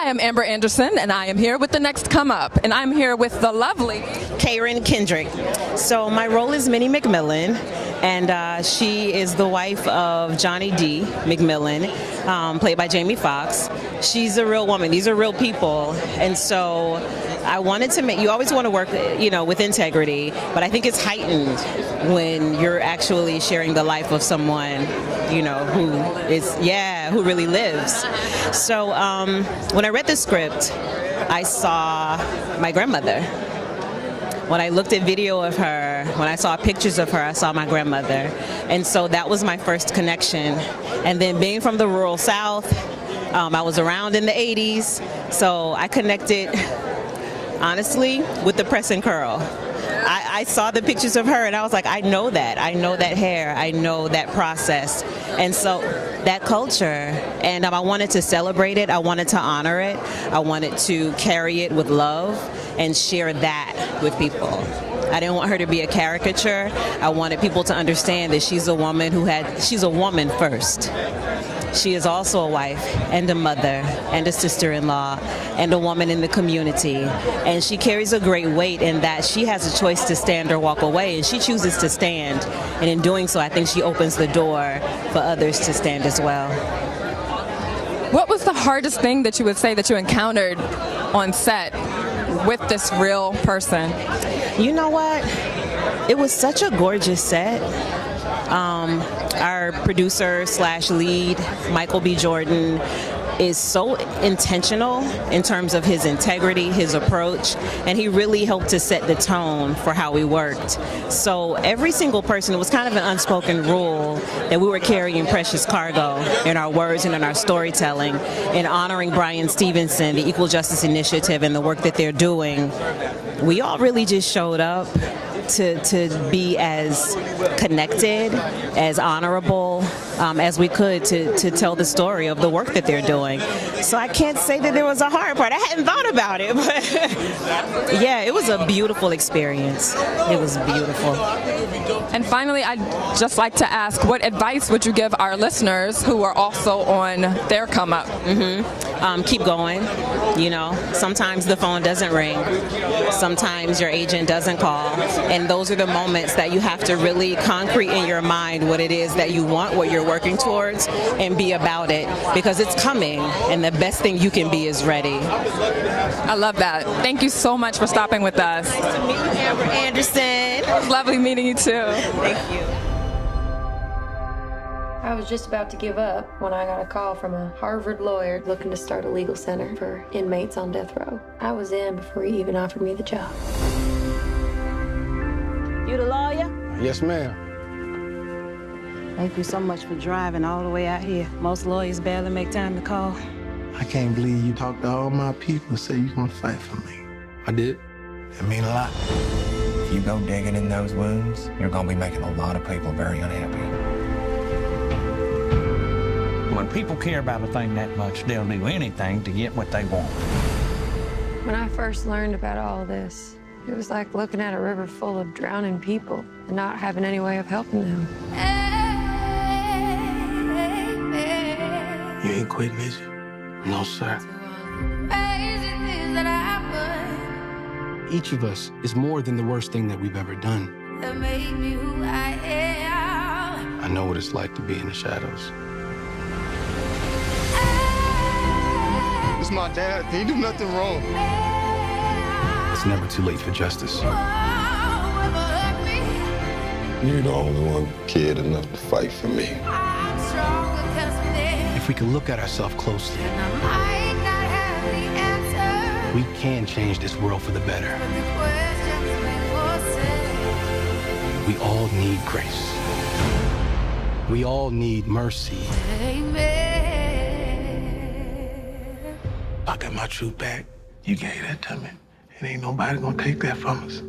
am Amber Anderson, and I am here with the next come up, and I'm here with the lovely Karan Kendrick. So my role is Minnie McMillan, and she is the wife of Johnny D. McMillan, played by Jamie Foxx. She's a real woman. These are real people, and so I wanted to make. You always want to work, with integrity, but I think it's heightened when you're actually sharing the life of someone, who really lives. So when I read the script, I saw my grandmother. When I looked at video of her, when I saw pictures of her, I saw my grandmother. And so that was my first connection. And then being from the rural South, I was around in the 80s, so I connected, honestly, with the press and curl. I saw the pictures of her and I was like, I know that hair, I know that process. And so that culture, and I wanted to celebrate it, I wanted to honor it, I wanted to carry it with love and share that with people. I didn't want her to be a caricature. I wanted people to understand that she's a woman she's a woman first. She is also a wife and a mother and a sister-in-law and a woman in the community. And she carries a great weight in that she has a choice to stand or walk away, and she chooses to stand. And in doing so, I think she opens the door for others to stand as well. What was the hardest thing that you would say that you encountered on set with this real person? You know what? It was such a gorgeous set. Our producer / lead, Michael B. Jordan, is so intentional in terms of his integrity, his approach, and he really helped to set the tone for how we worked. So every single person, it was kind of an unspoken rule that we were carrying precious cargo in our words and in our storytelling, in honoring Bryan Stevenson, the Equal Justice Initiative, and the work that they're doing. We all really just showed up to be as connected, as honorable as we could to tell the story of the work that they're doing. So I can't say that there was a hard part. I hadn't thought about it, but yeah, it was a beautiful experience. It was beautiful. And finally, I'd just like to ask, what advice would you give our listeners who are also on their come up? Keep going. Sometimes the phone doesn't ring. Sometimes your agent doesn't call. And those are the moments that you have to really concrete in your mind what it is that you want, what you're working towards, and be about it, because it's coming, and the best thing you can be is ready. I love that. Thank you so much for stopping with us. Nice to meet you, Amber Anderson. It was lovely meeting you too. Thank you. I was just about to give up when I got a call from a Harvard lawyer looking to start a legal center for inmates on death row. I was in before he even offered me the job. You the lawyer? Yes, ma'am. Thank you so much for driving all the way out here. Most lawyers barely make time to call. I can't believe you talked to all my people and said you're gonna fight for me. I did. It mean a lot. If you go digging in those wounds, you're gonna be making a lot of people very unhappy. When people care about a thing that much, they'll do anything to get what they want. When I first learned about all of this, it was like looking at a river full of drowning people and not having any way of helping them. You ain't quitting, is you? No, sir. Each of us is more than the worst thing that we've ever done. I know what it's like to be in the shadows. It's my dad. He did nothing wrong. It's never too late for justice. You're the only one cared enough to fight for me. If we can look at ourselves closely, we can change this world for the better. We all need grace. We all need mercy. I got my truth back. You gave that to me. And ain't nobody gonna take that from us.